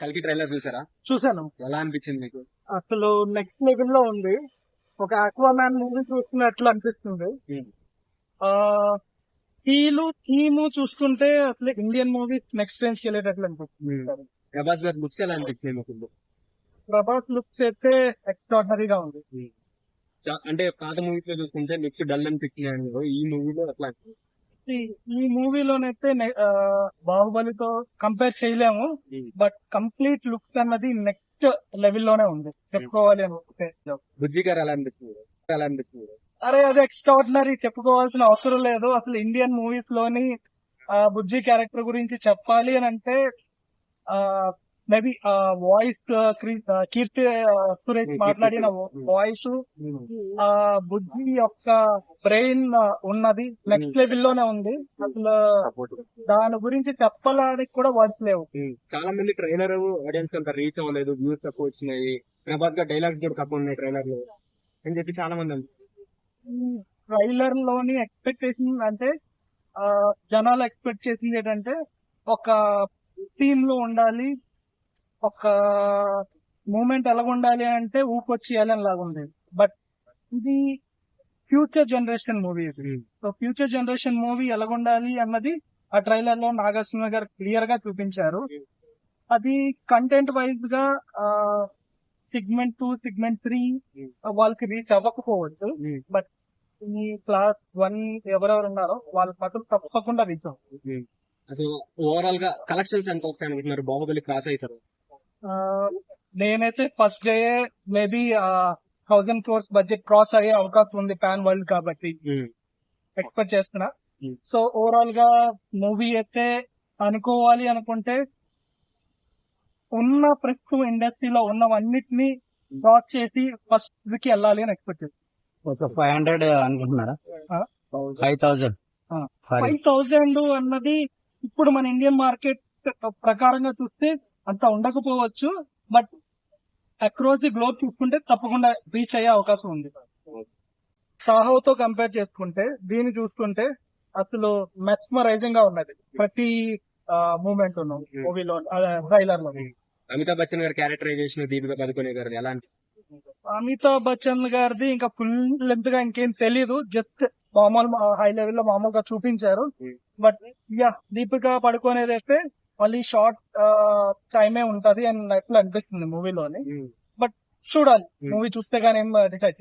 కల్కి ట్రైలర్ చూసారా? చూసాను. ఎలా అనిపించింది మీకు? అసలు నెక్స్ట్ లెవెల్ లో ఉంది. ఒక ఆక్వామ్యాన్ మూవీ చూస్తున్నట్లు అనిపిస్తుంది. ఆ థీమ్ చూస్తుంటే అసలు ఇండియన్ మూవీస్ నెక్స్ట్ రేంజ్ కి వెళ్ళేటట్లు అనిపిస్తుంది. ప్రభాస్ గారి లుక్స్ ఎలా అనిపించింది మీకు? ప్రభాస్ లుక్స్ అయితే ఎక్స్ట్రాడినరీగా ఉంది. అంటే పాత మూవీస్ లో చూసుకుంటే లుక్స్ డల్ అనిపించింది, ఈ మూవీలో అట్లా ఈ మూవీలోనైతే బాహుబలితో కంపేర్ చేయలేము. బట్ కంప్లీట్ లుక్స్ అన్నది నెక్స్ట్ లెవెల్ లోనే ఉంది చెప్పుకోవాలి అనుకుంటే. బుజ్జి గారు ఎలా అనిపించింది? అరే అది ఎక్స్ట్రాడినరీ, చెప్పుకోవాల్సిన అవసరం లేదు. అసలు ఇండియన్ మూవీస్ లోని బుజ్జి క్యారెక్టర్ గురించి చెప్పాలి అని అంటే మేబీ వాయిస్ కీర్తి సురేష్ మాట్లాడిన వాయిస్, బుజ్జి యొక్క బ్రెయిన్ ఉన్నది నెక్స్ట్ లెవెల్ లోనే ఉంది. అసలు దాని గురించి చెప్పడానికి కూడా వర్డ్స్ లేవు. చాలా మంది ట్రైలర్ ఆడియన్స్ అంత రీచ్ అవ్వలేదు, వ్యూస్ తక్కువ వచ్చినాయి, ప్రభాస్ గారు డైలాగ్స్ కూడా తక్కువ ఉన్నాయి ట్రైలర్ లో అని చెప్పి చాలా మంది అంటారు. ట్రైలర్ లోని ఎక్స్పెక్టేషన్ అంటే జనాలు ఎక్స్పెక్ట్ చేసింది ఏంటంటే ఒక థీమ్ లో ఉండాలి, ఒక మూమెంట్ ఎలాగ ఉండాలి అంటే ఊపొచ్చి ఏలని లాగా ఉండేది. బట్ ఇది future generation movie. So future generation movie ఎలాగుండాలి అన్నది ఆ ట్రైలర్ లో నాగార్జున గారు క్లియర్ గా చూపించారు. అది కంటెంట్ వైజ్ గా సెగ్మెంట్ 2, సెగ్మెంట్ 3 వాళ్ళకి రీచ్ అవ్వకపోవచ్చు. బట్ ఈ క్లాస్ 1 ఎవరెవరు ఉన్నారో వాళ్ళకి మాత్రం తప్పకుండా రీచ్ అవుతుంది. అసలు ఓవరాల్ గా కలెక్షన్స్ ఎంత వస్తాయి అనుకుంటున్నారు? బాహుబలి క్రాస్ అవుతారు? నేనైతే first day maybe 1000 crores budget cross అయ్యే అవకాశం ఉంది, పాన్ వరల్డ్ కాబట్టి ఎక్స్పెక్ట్ చేస్తున్నా. సో ఓవరాల్ గా మూవీ అయితే అనుకోవాలి అనుకుంటే ఉన్న ప్రస్తుతం ఇండస్ట్రీలో ఉన్నవన్నిటిని క్రాస్ చేసి ఫస్ట్ కి వెళ్ళాలి అని ఎక్స్పెక్ట్ చేస్తాను. ఒక 500 అనుకుంటున్నారా? 5000 5,000 అన్నది ఇప్పుడు మన ఇండియన్ మార్కెట్ ప్రకారంగా చూస్తే అంత ఉండకపోవచ్చు. బట్ అక్రాస్ ది గ్లోబ్ చూసుకుంటే తప్పకుండా రీచ్ అయ్యే అవకాశం ఉంది. సాహోతో కంపేర్ చేసుకుంటే దీన్ని చూసుకుంటే అసలు మెస్మరైజింగ్ గా ఉన్నది ప్రతి మూమెంట్ ఉన్న మూవీలో, ట్రైలర్ లో. అమితాబ్ బచ్చన్ గారి క్యారెక్టరైజేషన్, దీపికా పదుకొనే గారు ఎలా అనిపిస్తుంది? అమితాబ్ బచ్చన్ గారిది ఇంకా ఫుల్ లెంత్ గా ఇంకేం తెలీదు, జస్ట్ మామూలు హై లెవెల్ లో మామూలుగా చూపించారు. బట్ దీపికా పడుకునేది అయితే మళ్ళీ షార్ట్ టైమే ఉంటది అని ఎట్లా అనిపిస్తుంది మూవీలోని. బట్ చూడాలి, మూవీ చూస్తే గానీ ఏం డిసైడ్